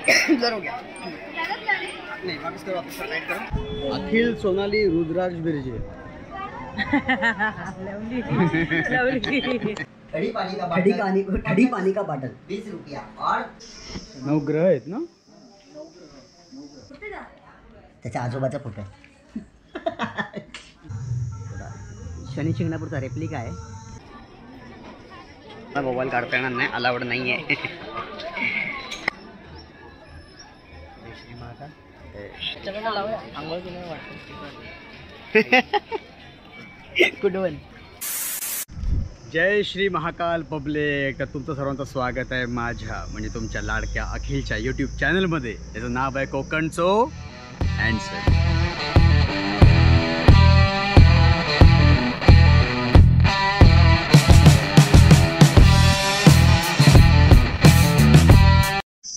जरूर घ्या. नाही वापस करू. अखिल सोनाली रुद्राक्ष बिर्जे. ठंडी पानी का बॉटल 20 रुपया. और 9 ग्रह आहेत ना. त्याच्या आजोबाचा फोटो आहे. शनी शिंगणापूरचा रेप्लिका आहे. मोबाईल काढता येणार नाही, अलाउड नाही आहे. कुठून जय श्री महाकाल पब्लिक. तर तुमचं सर्वांचं स्वागत आहे माझ्या म्हणजे तुमच्या लाडक्या अखिलच्या यूट्यूब चॅनलमध्ये. त्याचं नाव आहे कोकणचो अँडसर.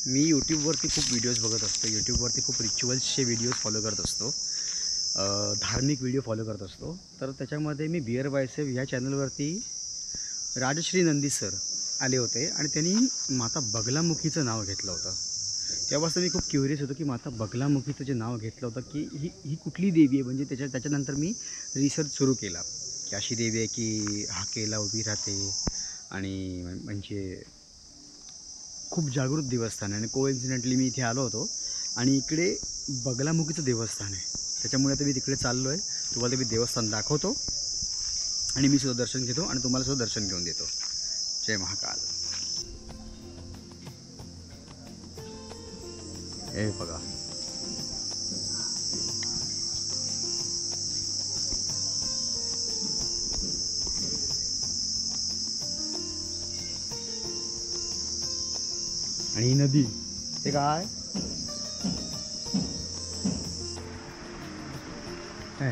मी यूट्यूबवरती खूप व्हिडिओज बघत असतो. यूट्यूबवरती खूप रिच्युअल्सचे व्हिडिओज फॉलो करत असतो, धार्मिक व्हिडिओ फॉलो करत असतो. तर त्याच्यामध्ये मी बिअर बायसेफ ह्या चॅनलवरती राजश्री नंदी सर आले होते आणि त्यांनी माता बगलामुखीचं नाव घेतलं होतं. तेव्हापासून मी खूप क्युरियस होतो की माता बगलामुखीचं जे नाव घेतलं होतं की ही कुठली देवी आहे. म्हणजे त्याच्यानंतर मी रिसर्च सुरू केला की अशी देवी आहे की हाकेला उभी राहते आणि म्हणजे खूप जागृत देवस्थान आहे. आणि कोइन्सिडेंटली मी इथे आलो होतो आणि इकडे बगलामुखीचं देवस्थान आहे. त्याच्यामुळे आता मी तिकडे चाललो आहे. तुम्हाला ते मी देवस्थान दाखवतो आणि मी सुद्धा दर्शन घेतो आणि तुम्हाला सुद्धा दर्शन घेऊन देतो. जय महाकाल. हे बघा आणि ही नदी ते काय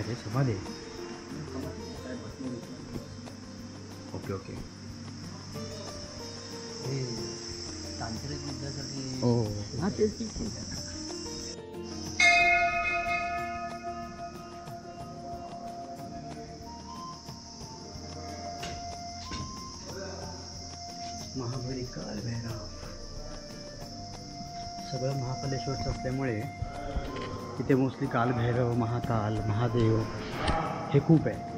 रे समाधी. Okay okay. तांत्रिक युद्धासाठी. हो हां तेच. महाबली काल भैरव सगळं महाकालेश्वरचं असल्यामुळे इथे मोस्टली कालभैरव, महाकाल, महादेव हे खूप आहे.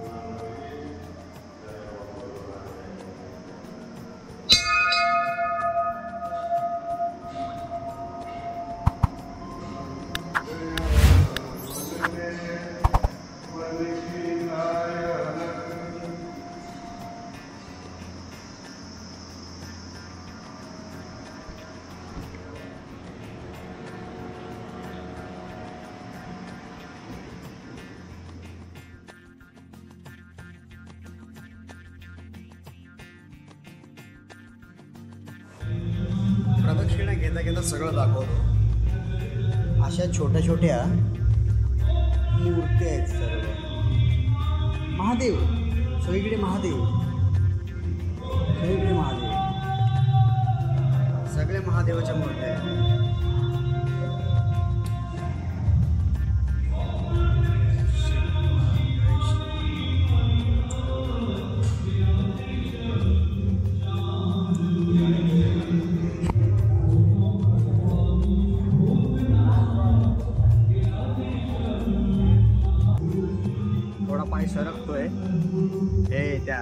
प्रदक्षिणा घेता घेता सगळं दाखवतो. अशा छोट्या छोट्या मूर्त्या आहेत सर्व. महादेव सगळीकडे, महादेव सगळीकडे, महादेव सगळ्या महादेवाच्या मूर्त्या आहेत. पाय सरकतोय हे त्या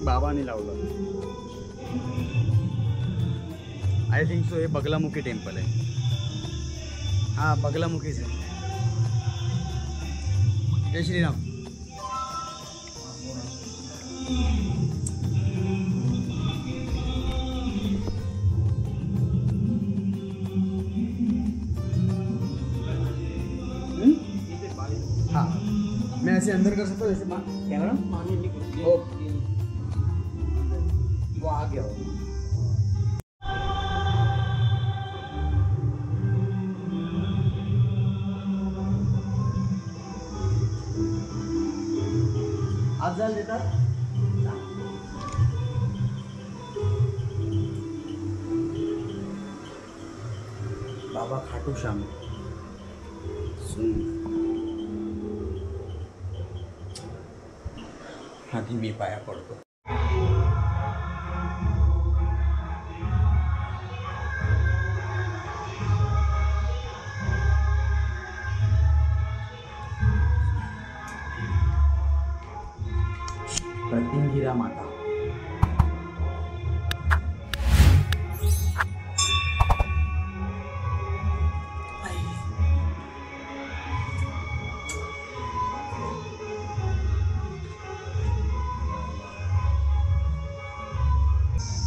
बाबांनी लावलं. आय थिंक सो हे बगलामुखी टेम्पल आहे. हा बगलामुखीच आहे. जय श्रीराम. हाँ मैं ऐसे अंदर कर सकता हूँ जैसे कैमरा ओ वो आ गया हो. आप जाल देता बाबा खाटू श्याम आधी मी पाया पडतो.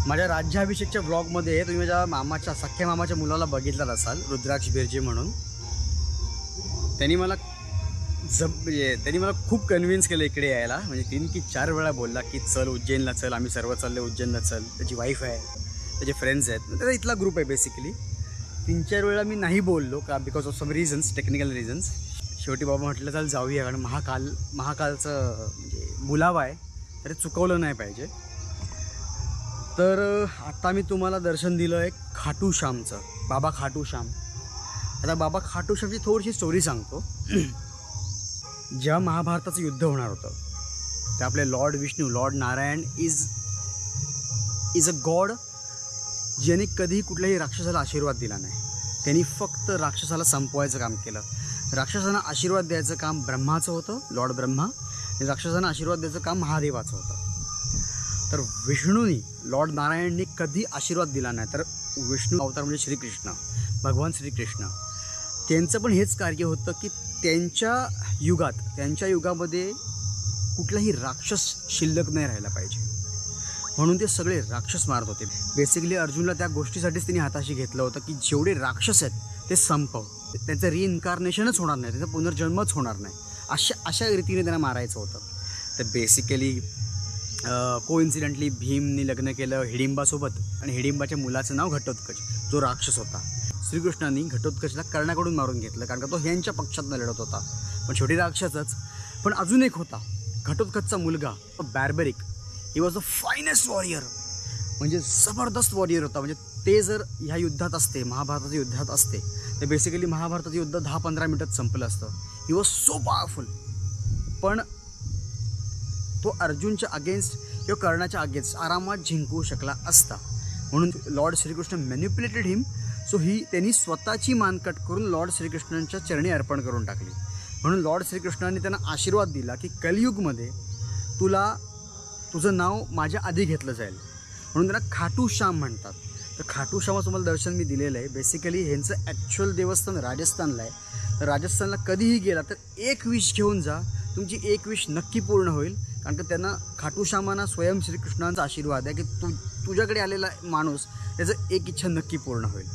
माझ्या राज्याभिषेकच्या ब्लॉगमध्ये तुम्ही माझ्या मामाच्या सख्या मामाच्या मुलाला बघितलं असाल, रुद्राक्ष बिर्जे म्हणून. त्यांनी मला त्यांनी मला खूप कन्व्हिन्स केलं इकडे यायला. म्हणजे 3 की 4 वेळा बोलला की चल उज्जैनला चल, आम्ही सर्व चालले उज्जैनला चल. त्याची वाईफ आहे, त्याचे फ्रेंड्स आहेत, त्याचा इथला ग्रुप आहे बेसिकली. 3-4 वेळा मी नाही बोललो का because of some reasons, technical reasons. शेवटी बाबा म्हटलं चल जाऊया, कारण महाकालचं म्हणजे बुलावा आहे, तरी चुकवलं नाही पाहिजे. तर आता मी तुम्हाला दर्शन दिलं आहे खाटू श्यामचं, बाबा खाटू श्याम. आता बाबा खाटू श्यामची थोडीशी स्टोरी सांगतो. जेव्हा महाभारताचं युद्ध होणार होतं ते आपले Lord Vishnu, Lord Narayan is a God, ज्याने कधीही कुठल्याही राक्षसाला आशीर्वाद दिला नाही. त्यांनी फक्त राक्षसाला संपवायचं काम केलं. राक्षसांना आशीर्वाद द्यायचं काम ब्रह्माचं होतं, लॉर्ड ब्रह्मा, आणि राक्षसांना आशीर्वाद द्यायचं काम महादेवाचं होतं. तर विष्णूनी, लॉर्ड नारायणने कधी आशीर्वाद दिला नाही. तर विष्णू अवतार म्हणजे श्रीकृष्ण, भगवान श्रीकृष्ण, त्यांचं पण हेच कार्य होतं की त्यांच्या युगामध्ये कुठलाही राक्षस शिल्लक नाही राहायला पाहिजे, म्हणून ते सगळे राक्षस मारत होते. बेसिकली अर्जुनला त्या गोष्टीसाठीच त्यांनी हाताशी घेतलं होतं की जेवढे राक्षस आहेत ते संपव, त्यांचं रिइन्कार्नेशनच होणार नाही, त्यांचा पुनर्जन्मच होणार नाही, अशा रीतीने त्यांना मारायचं होतं. तर बेसिकली कोइन्सिडेंटली भीमने लग्न केलं हिडिंबासोबत, आणि हिडिंबाच्या मुलाचं नाव घटोत्कच, जो राक्षस होता. श्रीकृष्णांनी घटोत्कचला कर्णाकडून मारून घेतलं, कारण का तो ह्यांच्या पक्षातनं लढत होता, पण शेवटी राक्षसच. पण अजून एक होता घटोत्कचचा मुलगा, Barbarik. He was the finest warrior, म्हणजे जबरदस्त वॉरियर होता. म्हणजे ते जर ह्या युद्धात असते, महाभारताच्या युद्धात असते, तर बेसिकली महाभारताचं युद्ध 10-15 मिनिटात संपलं असतं. He was so powerful. पण तो अर्जुनच्या अगेन्स्ट किंवा कर्णाच्या अगेन्स्ट आरामात जिंकू शकला असता, म्हणून लॉर्ड श्रीकृष्ण मॅन्युप्युलेटेड हिम. सो त्यांनी स्वतःची मान कट करून लॉर्ड श्रीकृष्णांच्या चरणी अर्पण करून टाकली. म्हणून लॉर्ड श्रीकृष्णांनी त्यांना आशीर्वाद दिला की कलियुगमध्ये तुझं नाव माझ्या आधी घेतलं जाईल, म्हणून त्यांना खाटू श्याम म्हणतात. तर खाटू श्यामाचं तुम्हाला दर्शन मी दिलेलं आहे. बेसिकली ह्यांचं ॲक्च्युअल देवस्थान राजस्थानला आहे. तर राजस्थानला कधीही गेला तर 1 विश घेऊन जा, तुमची 1 विश नक्की पूर्ण होईल. कारण का त्यांना खाटू श्यामांना स्वयं श्रीकृष्णांचा आशीर्वाद आहे की तुझ्याकडे आलेला माणूस त्याचं 1 इच्छा नक्की पूर्ण होईल.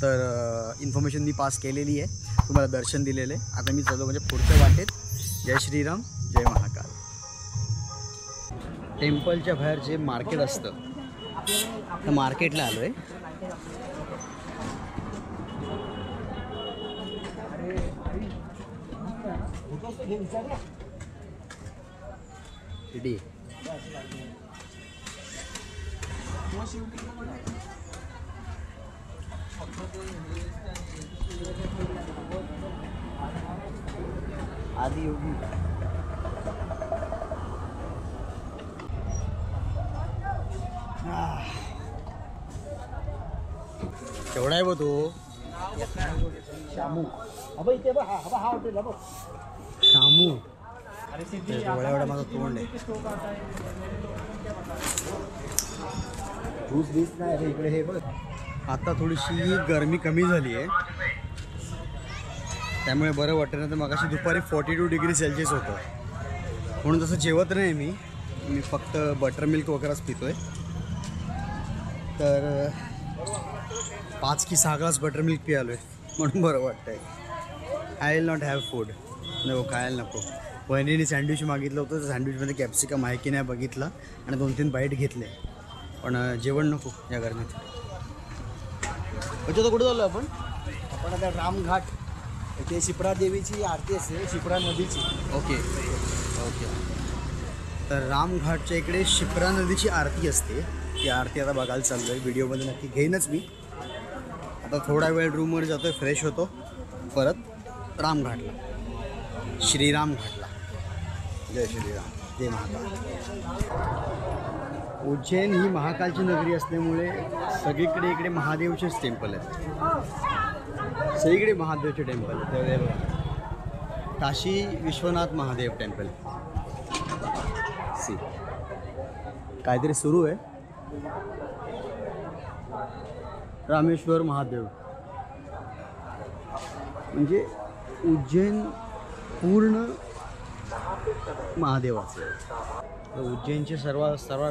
तर इन्फॉर्मेशन मी पास केलेली आहे, तुम्हाला दर्शन दिलेलं आहे. आता मी चालू म्हणजे पुढच्या वाटेत. जय श्रीराम, जय महाकाल. टेम्पलच्या बाहेर जे मार्केट असतं त्या मार्केटला आलो आहे. आदि योगी केवढा आहे बघ तो शामू. शामू एवढा माझं तोंड आहे. ज्यूस बीस नाही इकडे. हे बघ आता थोडीशी गरमी कमी झाली आहे, त्यामुळे बरं वाटतं. ना तर मग अशी दुपारी 42 डिग्री सेल्सिअस होतं, म्हणून तसं जेवत नाही मी फक्त बटर मिल्क वगैरेच पितो आहे. तर 5 की 6 ग्लास बटर मिल्क पियालो आहे, म्हणून बरं वाटतं आहे. I will not have food. नको, खायला नको. वहिनीने सँडविच मागितलं होतं, तर सँडविचमध्ये कॅप्सिकम आहे की नाही बघितलं आणि 2-3 बाईट घेतले, पण जेवण नको या गरमीत. अच्छा, तर कुठं चाललो आपण आता रामघाट, ते शिप्रा देवीची आरती असते, शिप्रा नदीची. ओके. तर रामघाटच्या इकडे शिप्रा नदीची आरती असते. ती आरती आता बघायला चाललो आहे, व्हिडिओमध्ये नक्की घेईनच मी. आता थोडा वेळ रूमवर जातो आहे, फ्रेश होतो, परत रामघाटला, श्रीराम घाटला. जय श्रीराम, जय महाकाल. उज्जैन ही महाकालची नगरी असल्यामुळे सगळीकडे इकडे महादेवचेच टेम्पल आहेत. सगळीकडे महादेवचे टेम्पल आहेत. काशी विश्वनाथ महादेव टेम्पल. सी काहीतरी सुरू आहे. रामेश्वर महादेव, म्हणजे उज्जैन पूर्ण महादेवाचं. उज्जैनचे सर्व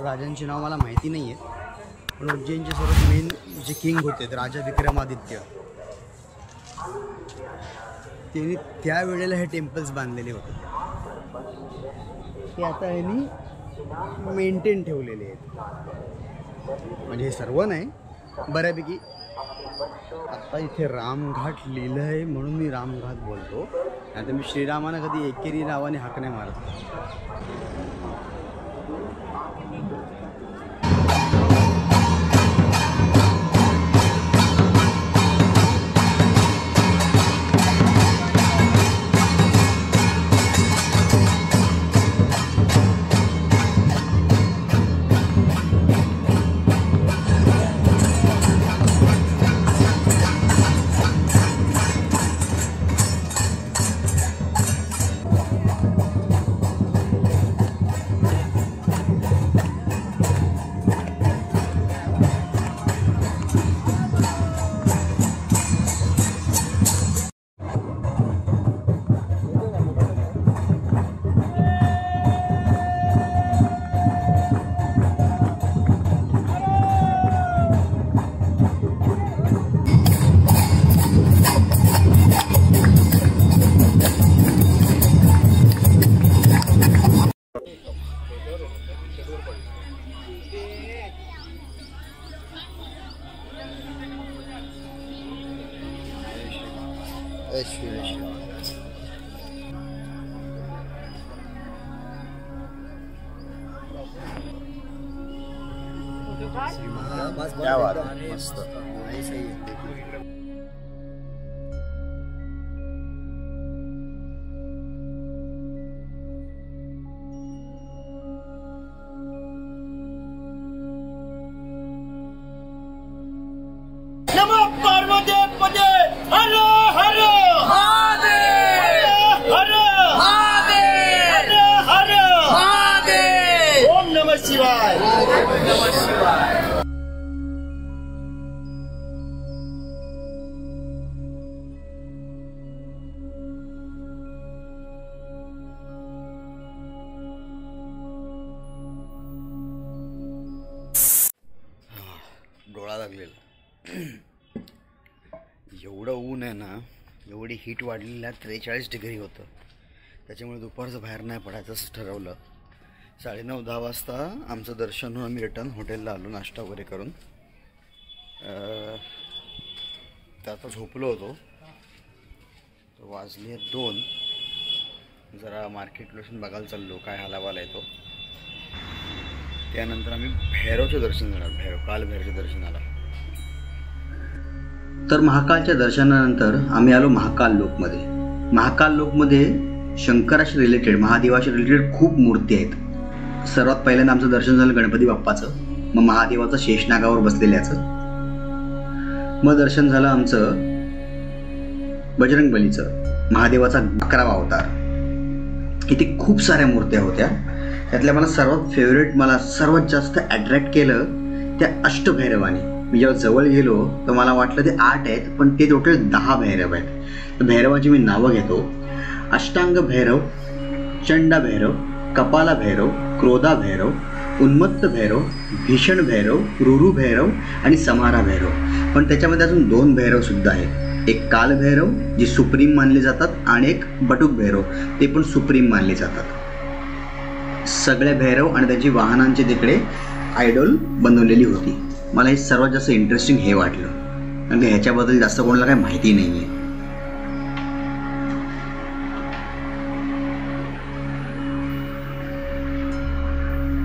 राजांची नाव मला माहिती नाही आहे, पण उज्जैनचे सर्वात मेन जे किंग होते राजा विक्रमादित्य, त्यांनी त्यावेळेला हे टेम्पल्स बांधलेले होते. ते आता ह्यांनी मेंटेन ठेवलेले आहेत. म्हणजे हे सर्व नाही, बऱ्यापैकी. आत्ता इथे रामघाट लिहिलं आहे म्हणून मी रामघाट बोलतो, नाहीतर मी श्रीरामानं कधी एकेरी नावाने हाक नाही मारत. क्या बात आहे, मस्त. नमो पार्वती पदे हर हर महादेव, हर महादेव, हर महादेव. ओम नमः शिवाय. डोळा लागलेला. एवढं ऊन आहे ना, एवढी हीट वाढलेली आहे, 43 डिग्री होतं. त्याच्यामुळे दुपारचं बाहेर नाही पडायचं असं ठरवलं. 9:30-10 वाजता आमचं दर्शन होऊन आम्ही रिटर्न हॉटेलला आलो नाश्ता वगैरे करून. आता झोपलो होतो. वाजले 2. जरा मार्केट लोशन बघायला चाललो काय हलावाला येतो. त्यानंतर आम्ही भैरवचं दर्शन घेणार. काल भैरवच्या दर्शनाला. तर महाकालच्या दर्शनानंतर आम्ही आलो महाकाल लोकमध्ये. महाकाल लोकमध्ये शंकराशी रिलेटेड, महादेवाशी रिलेटेड खूप मूर्ती आहेत. सर्वात पहिल्यांदा आमचं दर्शन झालं गणपती बाप्पाचं, मग महादेवाचं शेषनागावर बसलेल्याचं, मग दर्शन झालं आमचं बजरंगबलीचं, महादेवाचा 11वा अवतार. इथे खूप साऱ्या मूर्त्या होत्या. त्यातल्या मला सर्वात फेवरेट, मला सर्वात जास्त अट्रॅक्ट केलं त्या अष्टभैरवानी. मी जेव्हा जवळ गेलो तर मला वाटलं ते 8 आहेत, पण ते टोटल 10 भैरव आहेत. तर भैरवाची मी नावं घेतो. अष्टांग भैरव, चंडा भैरव, कपाला भैरव, क्रोधा भैरव, उन्मत्त भैरव, भीषण भैरव, रुरु भैरव आणि समारा भैरव. पण त्याच्यामध्ये अजून 2 भैरव सुद्धा आहेत. एक काल भैरव जे सुप्रीम मानले जातात आणि एक बटुक भैरव, ते पण सुप्रीम मानले जातात. सगळ्या भैरव आणि त्यांची वाहनांची तिकडे आयडॉल बनवलेली होती. मला हे सर्वात जास्त इंटरेस्टिंग हे वाटलं, कारण की ह्याच्याबद्दल जास्त कोणाला काही माहिती नाही आहे.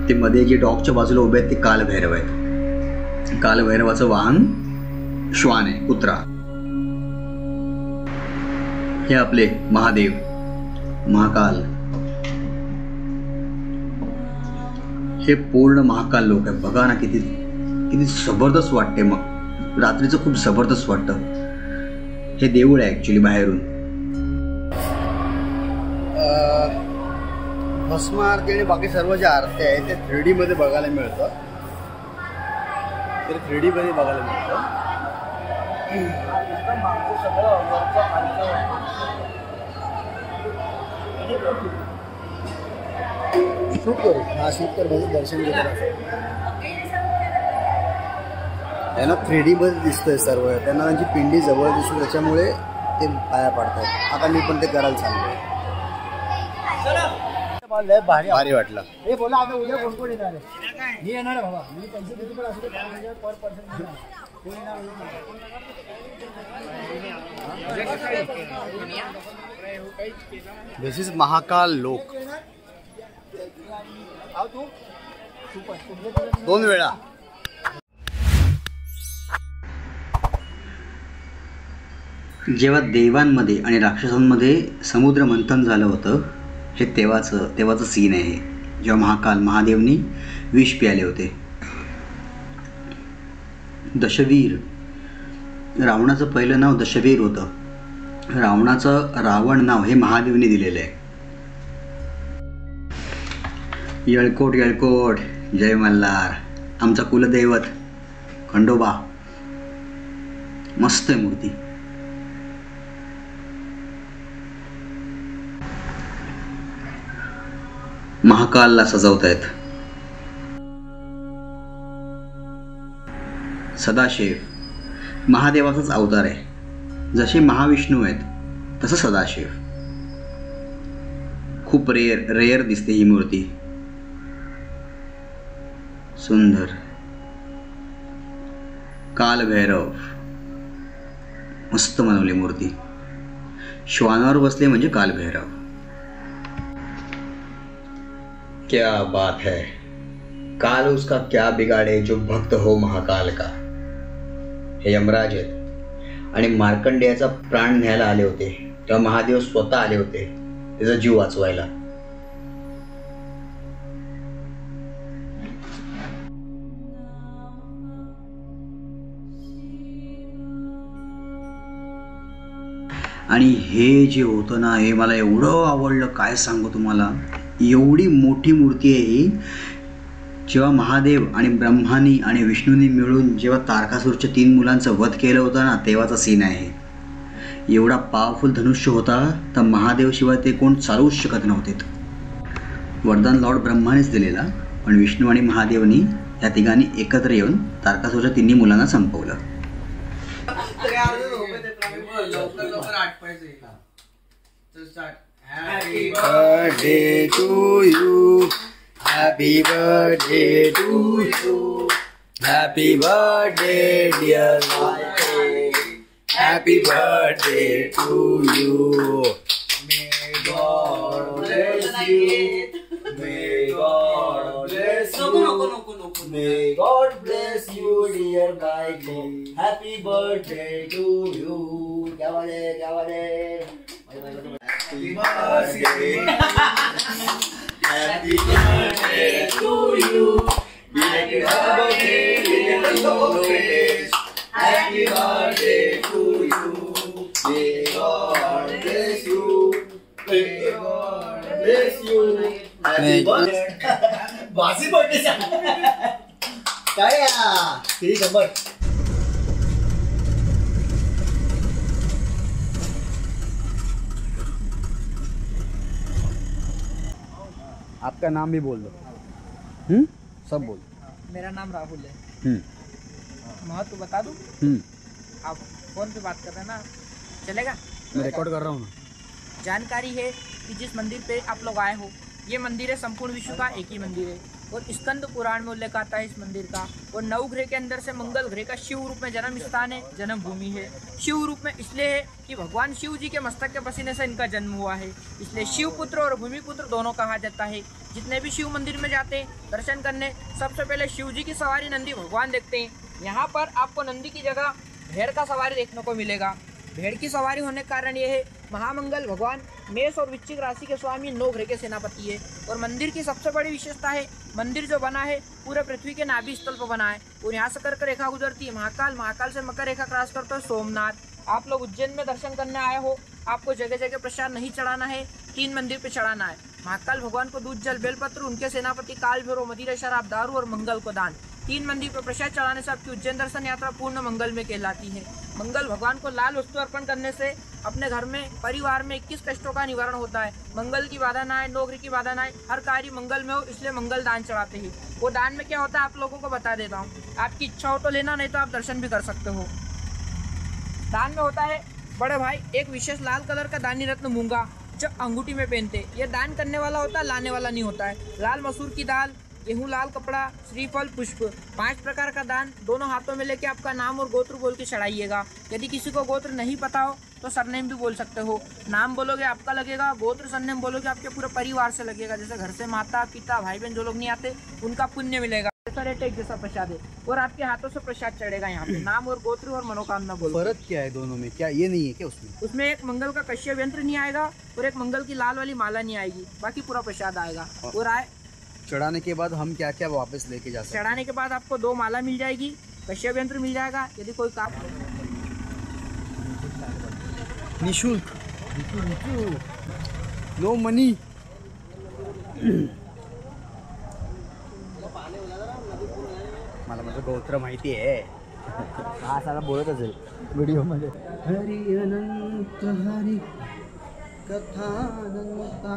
ते मध्ये जे डॉगच्या बाजूला उभे आहेत ते कालभैरव आहेत. कालभैरवाचं वाहन श्वान आहे, कुत्रा. हे आपले महादेव, महाकाल. हे पूर्ण महाकाल लोक आहे. बघा ना किती किती जबरदस्त वाटते. मग रात्रीचं खूप जबरदस्त वाटतं. हे देऊळ आहे ॲक्च्युली बाहेरून. भस्म आरती आणि बाकी सर्व ज्या आरत्या आहेत ते 3D मध्ये बघायला मिळतं. तर 3D मध्ये बघायला मिळतं. शूट करू, हा शूट कर, म्हणजे दर्शन घेतलं. त्यांना 3D मध्ये दिसतंय सर्व, त्यांना त्यांची पिंडी जवळ दिसते, त्याच्यामुळे ते पाया पडतात. आता मी पण ते करायला चाललोय. भारी वाटलं. हे बोला आता उद्या कोण कोण येणार आहे? मी येणार आहे बाबा. मी पैसे किती पण असू दे पर पर्सन कोण येणार? दिस इज महाकाल लोक. 2 वेळा. जेव्हा देवांमध्ये आणि राक्षसांमध्ये समुद्र मंथन झालं होतं, हे तेव्हाचं सीन आहे. जेव्हा महादेवनी विष प्याले होते. दशवीर, रावणाचं पहिलं नाव दशवीर होतं. रावणाचं रावण नाव हे महादेवनी दिलेलं आहे. येळकोट येळकोट, जय मल्हार. आमचा कुलदैवत खंडोबा. मस्त आहे मूर्ती. महाकालला सजवतायत. सदाशिव महादेवाचाच अवतार आहे. जसे महाविष्णू आहेत तसं सदाशिव. खूप रेअर दिसते ही मूर्ती. सुंदर. कालभैरव मस्त बनवली मूर्ती. श्वानावर बसले म्हणजे कालभैरव. क्या बात है. काल उसका क्या बिगाड़े जो भक्त हो महाकाल का. हे यमराज आहेत आणि मार्कंडेयाचा प्राण न्यायला आले होते तेव्हा महादेव स्वतः आले होते त्याचा जीव वाचवायला. आणि हे जे होतं ना, हे मला एवढं आवडलं, काय सांगू तुम्हाला. एवढी मोठी मूर्ती आहे ही. जेव्हा महादेव आणि ब्रह्मानी आणि विष्णूनी मिळून जेव्हा तारकासूरच्या 3 मुलांचं वध केलं होतं ना, तेव्हाचा सीन आहे. एवढा पॉवरफुल धनुष्य होता तर महादेव शिवाय ते कोण चालवूच शकत नव्हते. वरदान लॉर्ड ब्रह्मानेच दिलेला, पण विष्णू आणि महादेवनी या तिघांनी एकत्र येऊन तारकासूरच्या 3 मुलांना संपवलं. Happy birthday to you. Happy birthday to you. Happy birthday dear Michael. Happy birthday to you. May God bless you. May God bless you. May God bless you dear Michael. Happy birthday to you. क्या वाले Happy birthday. Happy birthday to you. Happy birthday, dear Lokesh. Happy birthday to you. May God bless you. May God bless you. Happy birthday. बासी birthday काय या? किती number? आपका नाम भी बोल दो. सब बोल. मेरा नाम राहुल है. महत्व बता दूं? आप फोन पे बात कर रहे हैं ना, चलेगा? मैं रिकॉर्ड कर रहा हूँ. जानकारी है कि जिस मंदिर पे आप लोग आए हो, ये मंदिर है संपूर्ण विश्व का एक ही मंदिर है और स्कंद पुराण में उल्लेख आता है इस मंदिर का. और 9 ग्रह के अंदर से मंगल ग्रह का शिव रूप में जन्म स्थान है, जन्म भूमि है. शिव रूप में इसलिए है कि भगवान शिव जी के मस्तक के पसीने से इनका जन्म हुआ है, इसलिए शिव पुत्र और भूमि पुत्र दोनों कहा जाता है. जितने भी शिव मंदिर में जाते हैं दर्शन करने, सबसे पहले शिव जी की सवारी नंदी भगवान देखते हैं. यहाँ पर आपको नंदी की जगह भेड़ का सवारी देखने को मिलेगा. भेड़ की सवारी होने का कारण ये है, महामंगल भगवान मेष और वृश्चिक राशि के स्वामी 9 ग्रह के सेनापति है. और मंदिर की सबसे बड़ी विशेषता है, मंदिर जो बना है पूरे पृथ्वी के नाभि स्थल पर बना है और यहाँ से कर्क रेखा गुजरती है महाकाल, महाकाल से मकर रेखा क्रॉस करते हुए सोमनाथ. आप लोग उज्जैन में दर्शन करने आए हो, आपको जगह जगह प्रसाद नहीं चढ़ाना है, 3 मंदिर पे चढ़ाना है. महाकाल भगवान को दूध जल बेलपत्र, उनके सेनापति काल भैरव, मदिरा शराब दारू और मंगल को दान. 3 मंदिर पर प्रसाद चढ़ाने से आपकी उज्जैन दर्शन यात्रा पूर्ण मंगल में कहलाती है। मंगल भगवान को लाल वस्तु अर्पण करने से अपने घर में परिवार में 21 कष्टों का निवारण होता है। मंगल की बाधा ना आए, नौकरी की बाधा ना आए, हर कार्य मंगल में हो, इसलिए मंगल दान चढ़ाते हैं। वो दान में क्या होता है आप लोगों को बता देता हूँ। आपकी इच्छा हो तो लेना, नहीं तो आप दर्शन भी कर सकते हो। दान में होता है बड़े भाई एक विशेष लाल कलर का दानी रत्न मूंगा जो अंगूठी में पहनते। यह दान करने वाला होता है, लाने वाला नहीं होता है। लाल मसूर की दाल, गेहूं, लाल कपड़ा, श्रीफल, पुष्प, 5 प्रकार का दान दोनों हाथों में लेके आपका नाम और गोत्र बोल के चढ़ाइएगा। यदि किसी को गोत्र नहीं पता हो तो सरनेम भी बोल सकते हो। नाम बोलोगे आपका लगेगा, गोत्र सरनेम बोलोगे आपके पूरे परिवार से लगेगा। जैसे घर से माता पिता भाई बहन जो लोग नहीं आते उनका पुण्य मिलेगा। जैसा रेट एक जैसा प्रसाद है और आपके हाथों से प्रसाद चढ़ेगा। यहाँ पे नाम और गोत्र और मनोकामना बोलो। फर्क क्या है दोनों में? क्या ये नहीं है क्या उसमें एक मंगल का कश्यप यंत्र नहीं आएगा और एक मंगल की लाल वाली माला नहीं आएगी, बाकी पूरा प्रसाद आएगा। और चढ़ाने के बाद हम क्या क्या वापस लेके जा सकते हैं? चढ़ाने के बाद आपको 2 माला मिल जाएगी, कश्यप यंत्र मिल जाएगा। यदि कोई काम निशुल्क, नो मनी। मला माझं गोत्र माहिती आहे। हा सारा बोलत असेल व्हिडिओमध्ये. हरी अनंत हरी कथानंता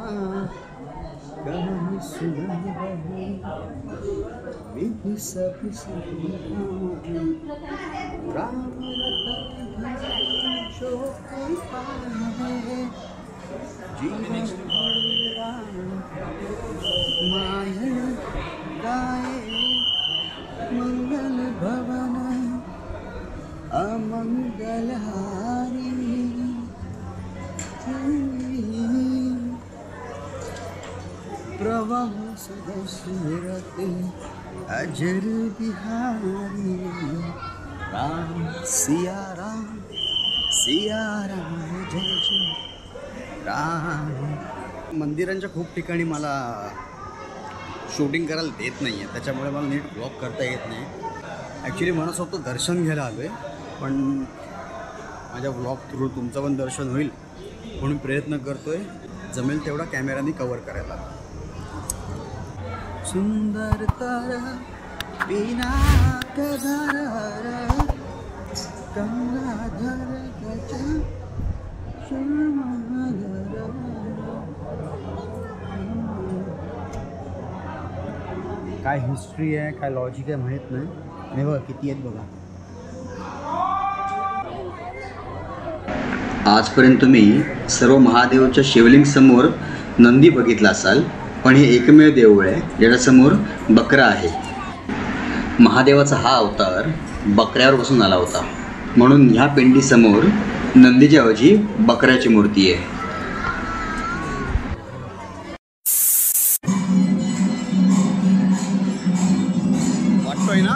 कहानी सुनाई विधि सब राम जो कोई पाए जीवन माय गाए मंगल भवन अमंगल हारी प्रवाह सदस्यरते अजर बिहारी राम सिया राम जय जय राम. मंदिरांच्या खूप ठिकाणी मला शूटिंग करायला देत नाही आहे, त्याच्यामुळे मला नीट ब्लॉग करता येत नाही. ॲक्च्युली म्हणत होतो दर्शन घ्यायला आलो आहे, पण माझ्या ब्लॉग थ्रू तुमचं पण दर्शन होईल म्हणून प्रयत्न करतो आहे. जमेल तेवढा कॅमेराने कवर करायला. सुंदर तारा बिना कधार कमलाधर गजा काय हिस्ट्री आहे काय लॉजिक आहे माहीत नाही. नाही बघा किती आहेत बघा. आजपर्यंत तुम्ही सर्व महादेवच्या शिवलिंग समोर नंदी बघितला असाल, पण हे एकमेव देऊळ आहे ज्याच्यासमोर बकरा आहे. महादेवाचा हा अवतार बकऱ्यावर बसून आला होता, म्हणून ह्या पिंडीसमोर नंदीच्या ऐवजी बकऱ्याची मूर्ती आहे. वाटतोय ना.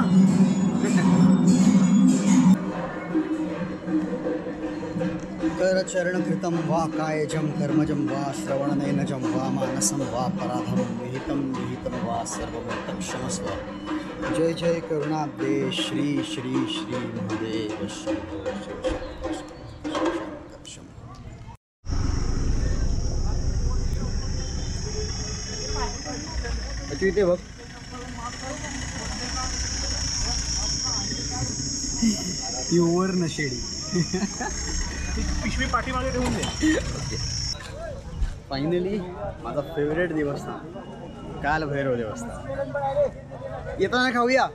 करचरणकृतं वा कायजं कर्मजं वा श्रवणनयनजं वा मानसं वा पराधं विहितं वा सर्वं क्षमस्व. जय जय करुणाब्दे श्री श्री श्री महादेव शंभो शिव. इथे बघ प्युअर नशेडी. पिशवी पाठीमागे ठेवून दे. फायनली माझा फेवरेट देवस्थान काल भैरव देवस्थान. येताना खाऊया.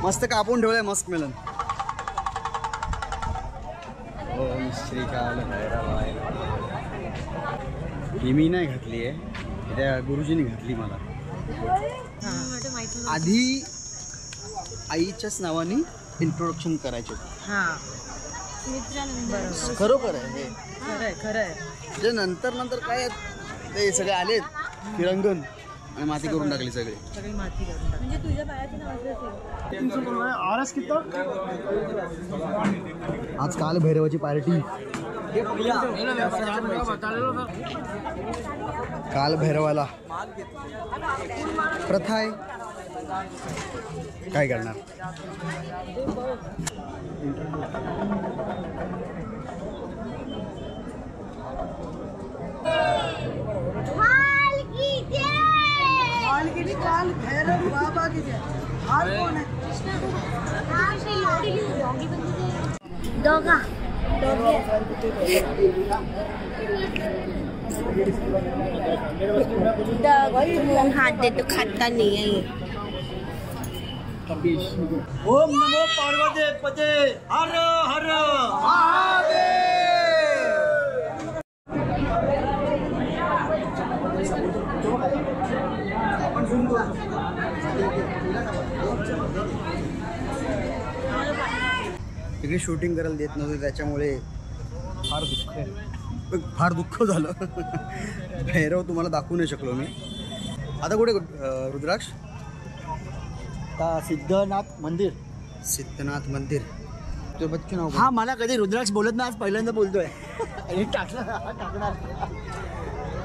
मस्त कापून ठेवलंय मस्त मेलन. ओम श्री काल भैरवाय. ही मी नाही घातली आहे, त्या गुरुजीने घातली मला. आधी आईच्याच नावाने इंट्रोडक्शन करायचे होते. हां खरोखर आहे हे. खरं आहे. म्हणजे नंतर काय ते सगळे आलेत फिरंगण आणि माती करून टाकली सगळी. म्हणजे तुझ्या बाळाचं नाव आरस किती आज काल भैरवाची पार्टी. काल भैरवाला प्रथा आहे, काय करणार. काल भैरव बाबा दोघा हात देतो खाता नाही ओम नमो पार्वती पते हर हर महादेव। तिकडे शूटिंग करायला देत नव्हते त्याच्यामुळे फार दुःख झालं. भैरव तुम्हाला दाखवू नाही शकलो मी. आता कुठे रुद्राक्ष? सिद्धनाथ मंदिर. सिद्धनाथ मंदिर. तो बच्चू नाव हा मला कधी रुद्राक्ष बोलत ना, आज पहिल्यांदा बोलतोय. हे टाकणार.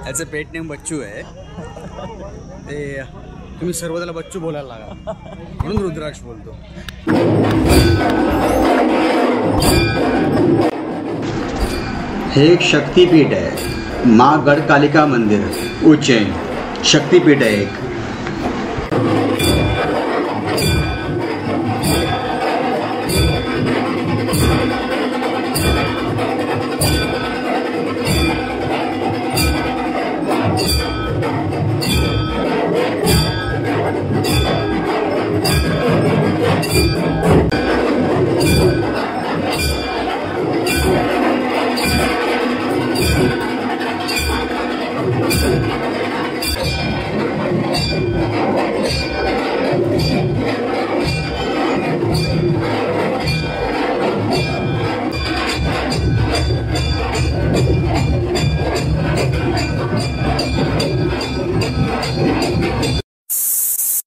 याचं पेट नेम बच्चू आहे. ते तुम्ही सर्व त्याला बच्चू बोलायला लागा म्हणून रुद्राक्ष बोलतो. हे एक शक्तिपीठ आहे. माँ गढ़कालिका मंदिर उज्जैन शक्तिपीठ आहे एक.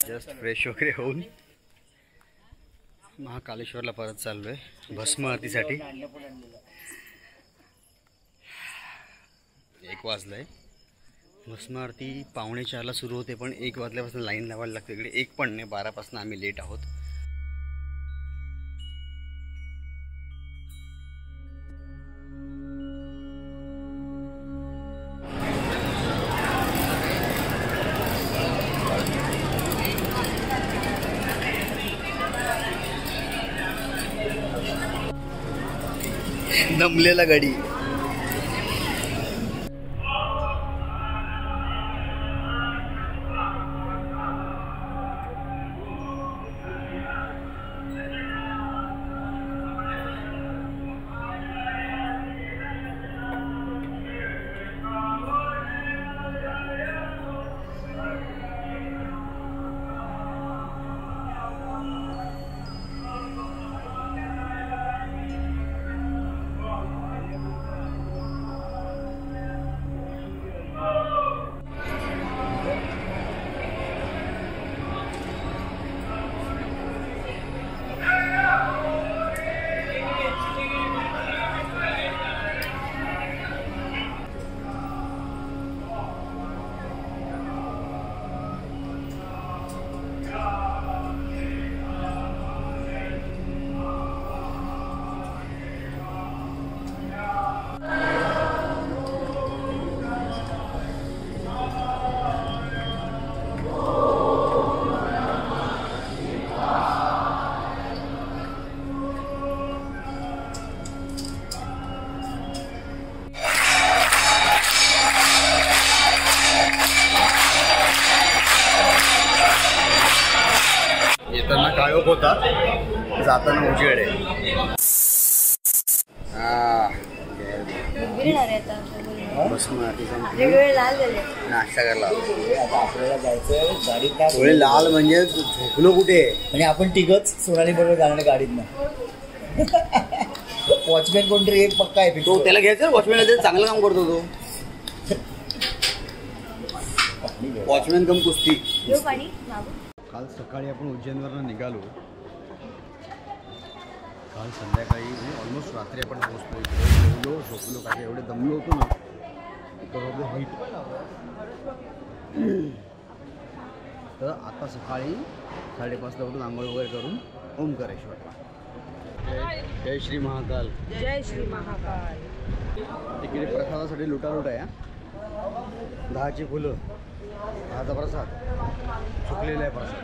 जस्ट फ्रेश वगैरे होऊन महाकालेश्वरला परत चाललोय भस्म आरतीसाठी. 1 वाजलंय. भस्म आरती 3:45ला सुरू होते, पण 1 वाजल्यापासून लाईन लावायला लागते इकडे. 1 पण नाही, 12पासून आम्ही लेट आहोत. दमलेला गाडी. येताना काळोख होता, जाताना उजेड आहे. नाश्ता करायला आपल्याला जायचं गाडीत. थोडे लाल म्हणजे झोपलो कुठे. आणि आपण तिघच सोनाली बरोबर जाणार गाडीतनं. वॉचमॅन कोणतरी एक पक्का आहे. तो त्याला घ्यायचं. वॉचमॅन चांगलं काम करतो तो. वॉचमॅन कम कुस्ती. काल सकाळी आपण उज्जैनवरनं निघालो. काल संध्याकाळी म्हणजे ऑलमोस्ट रात्री आपण पोहोचलो इकडे. झोपलो काय एवढे दमलो होतो ना बिकॉज ऑफ द हीट. तर आता सकाळी 5:30ला उठून आंघोळ वगैरे करून ओंकारेश्वरला. जय श्री महाकाल. जय श्री महाकाल. तिकडे प्रसादासाठी लुटालूट आहे. 10ची फुलं, 10चा प्रसाद चुकलेला आहे. प्रसाद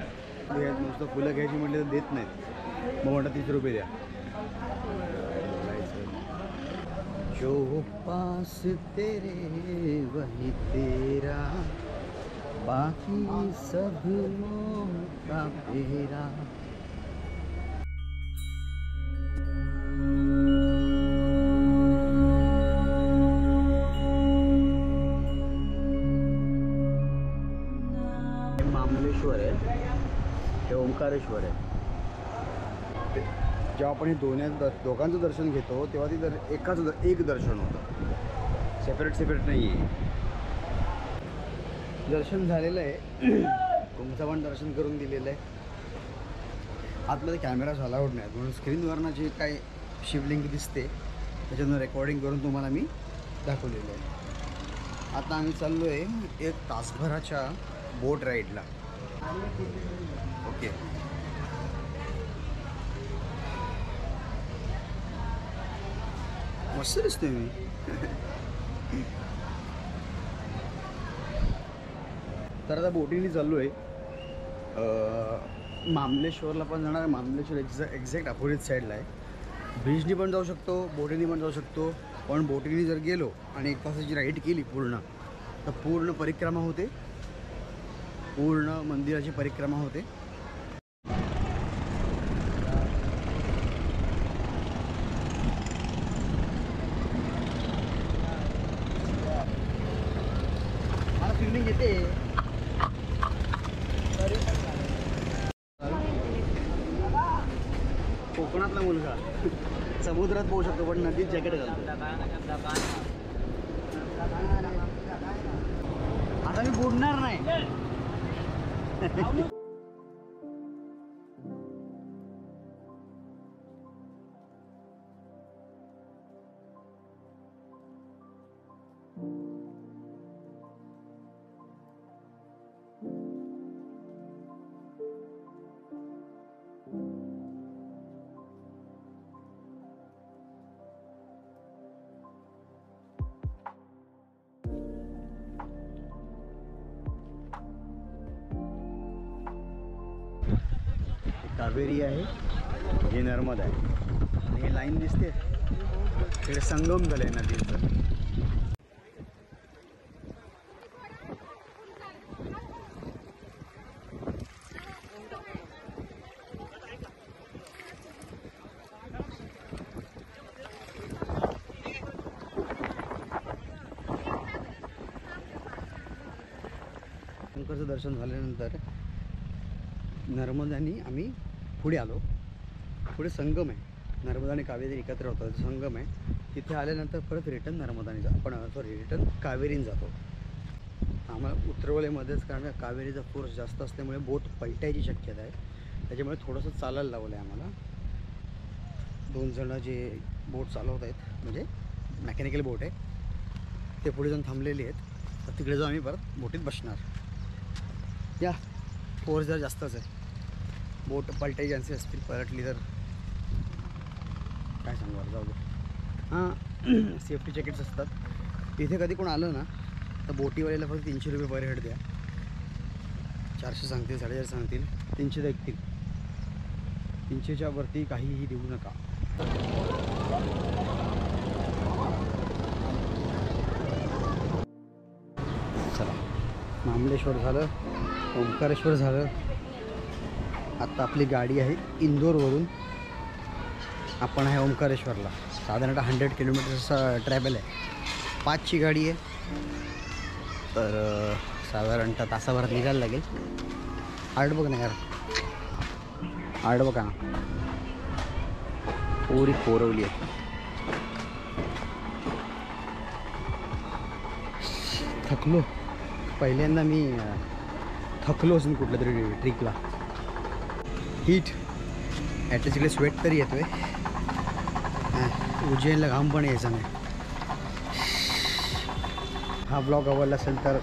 नुसतं फुलं घ्यायची म्हटलं तर देत नाहीत. मग म्हणतात 30 रुपये द्या. जो पास तेरे वही तेरा, बाकी सब मौका तेरा. मामलेश्वर आहे, हे ओंकारेश्वर आहे. जेव्हा आपण हे दोघांचं दर्शन घेतो तेव्हा ती एक दर्शन होतं, सेपरेट नाही आहे. दर्शन झालेलं आहे, तुमचं पण दर्शन करून दिलेलं आहे. आतमध्ये कॅमेरा अलाउड नाही म्हणून स्क्रीनवरनं जे काय शिवलिंग दिसते त्याच्यानं रेकॉर्डिंग करून तुम्हाला मी दाखवलेलं आहे. आता आम्ही चाललो आहे 1 तासभराच्या बोट राईडला. ओके, मस्त दिसतोय मी. तर आता बोटीने चाललो आहे मामलेश्वरला पण जाणार आहे. मामलेश्वर एक्झॅक्ट अपोजिट साईडला आहे. ब्रिजनी पण जाऊ शकतो, बोटीने पण जाऊ शकतो. पण बोटीने जर गेलो आणि 1 तासाची राईड केली पूर्ण, तर पूर्ण परिक्रमा होते, पूर्ण मंदिराची परिक्रमा होते. मला स्विमिंग येते. कोकणातला मुलगा समुद्रात पोहू शकतो पण नदीत जॅकेट घालतो. आता मी बुडणार नाही. कावेरी आहे, हे नर्मदा आहे. आणि हे लाईन दिसते तिकडे संगम झालं आहे नदीचं. शंकरचं दर्शन झाल्यानंतर नर्मदानी आम्ही पुढे आलो. पुढे संगम आहे, नर्मदा आणि कावेरी एकत्र होतात, संगम आहे. तिथे आल्यानंतर परत रिटर्न रिटर्न कावेरीने जातो. आम्हाला उतरवलेमध्येच, कारण कावेरीचा फोर्स जास्त असल्यामुळे बोट पलटायची शक्यता आहे. त्याच्यामुळे थोडंसं चालायला लावलं आहे आम्हाला. 2 जणं जे बोट चालवत आहेत, म्हणजे मेकॅनिकल बोट आहे, ते पुढे जाऊन थांबलेले आहेत. तर तिकडे जाऊन आम्ही परत बोटीत बसणार. या फोर्स जर जास्तच आहे, बोट पलटायची चान्सेस असतील, पलटली तर काय सांगू, जाऊ दे. हां, सेफ्टी जॅकेट्स असतात. तिथे कधी कोण आलं ना तर बोटीवाल्याला फक्त 300 रुपये पर हेड द्या. 400 सांगतील, 450 सांगतील, 300 ऐकतील. 300च्या वरती काहीही देऊ नका. चला, मामलेश्वर झालं, ओंकारेश्वर झालं. आत्ता आपली गाडी आहे इंदोरवरून. आपण आहे ओंकारेश्वरला. साधारणतः 100 किलोमीटरचा ट्रॅव्हल आहे. 5ची गाडी आहे, तर साधारणतः तासाभरात निघायला लागेल. आर्ट बघ ना यार, आर्ट बघा ना, पुरी कोरवली आहे. थकलो, पहिल्यांदा मी थकलो असून कुठल्या तरी ट्रिपला. हीट ॲटलीस्ट इकडे स्वेट तरी येतो आहे. उज्जैनला घाम पण यायचा नाही. हा ब्लॉग आवडला असेल तर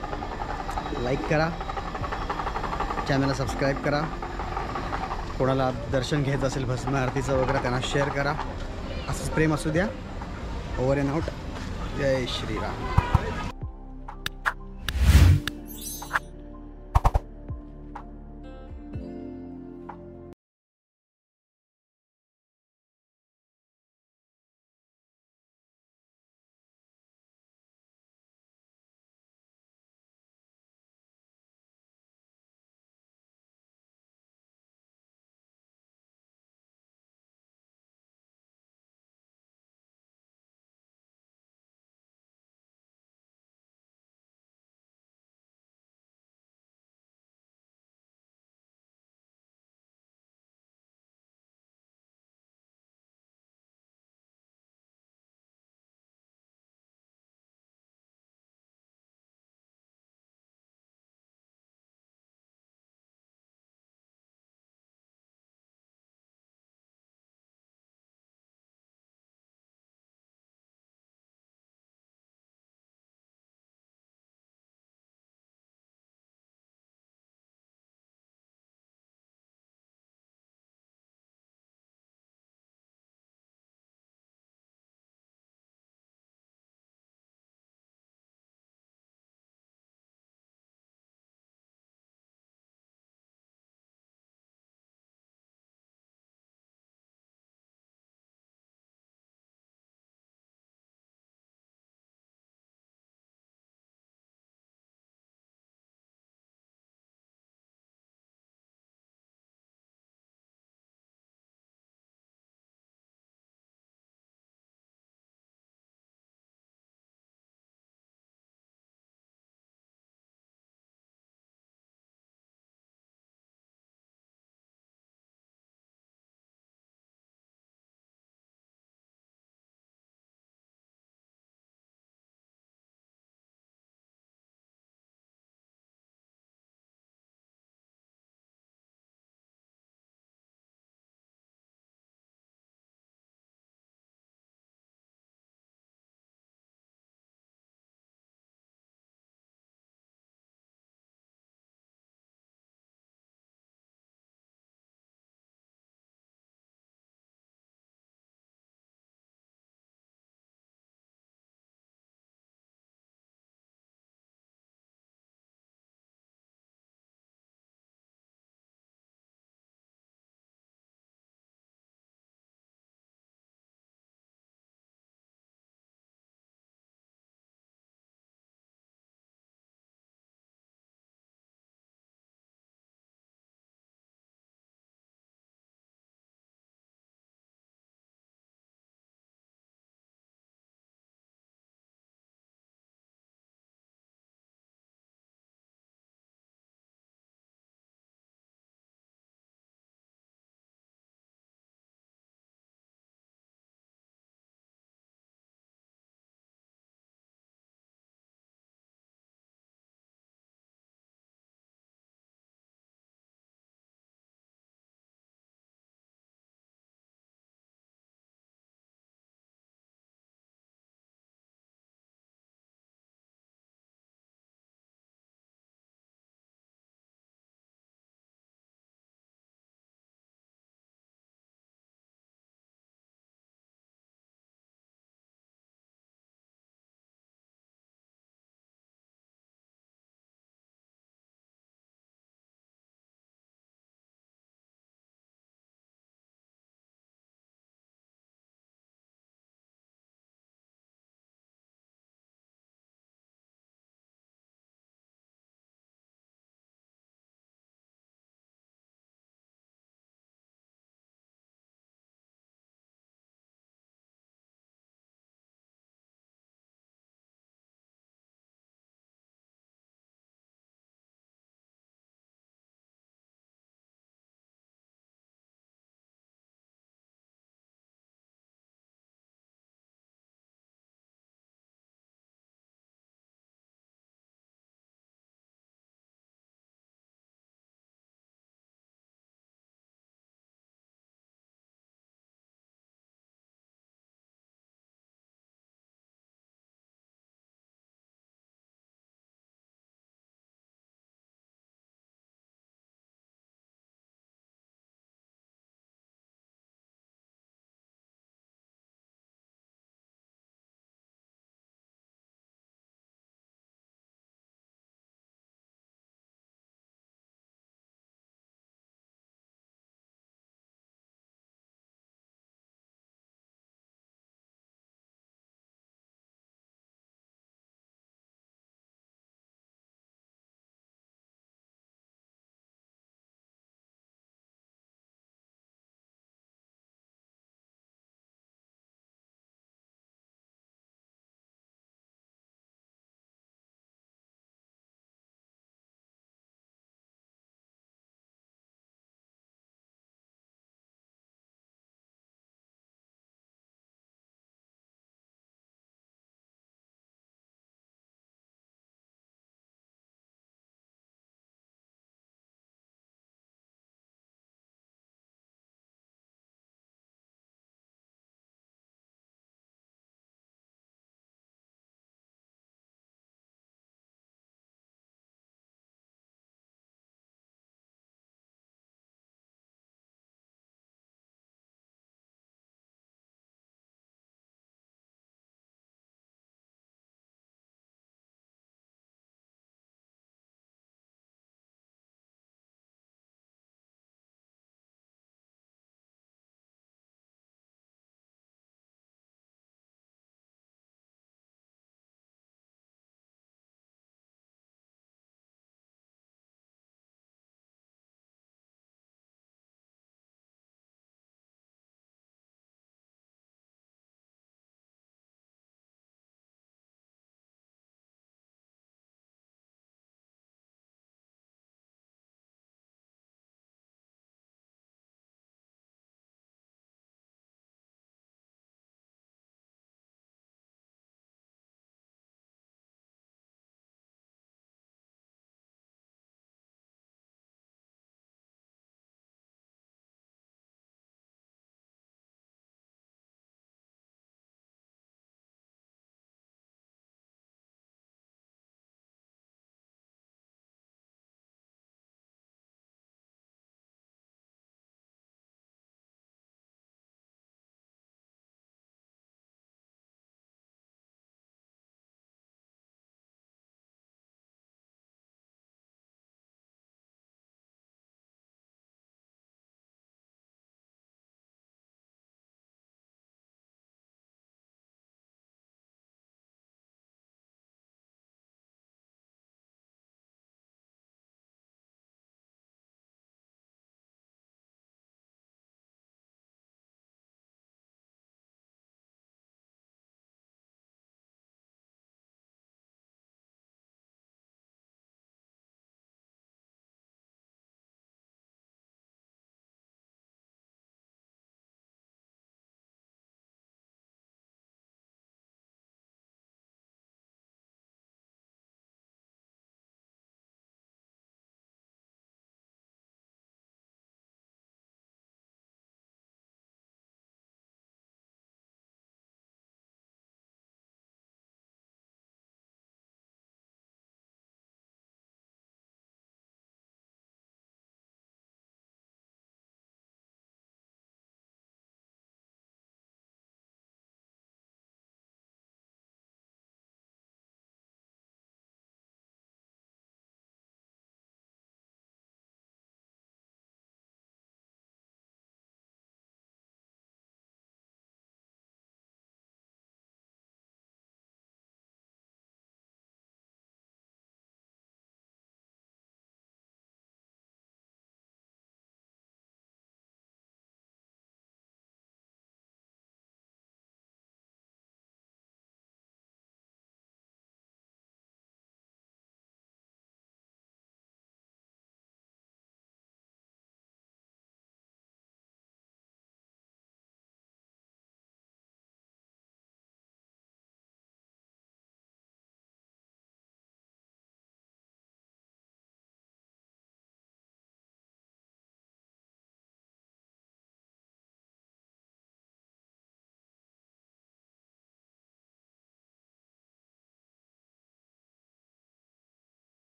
लाईक करा, चॅनलला सबस्क्राईब करा. कोणाला दर्शन घ्यायचं असेल भस्म आरतीचं वगैरे त्यांना शेअर करा. असंच प्रेम असू द्या. Over and out. जय श्रीराम.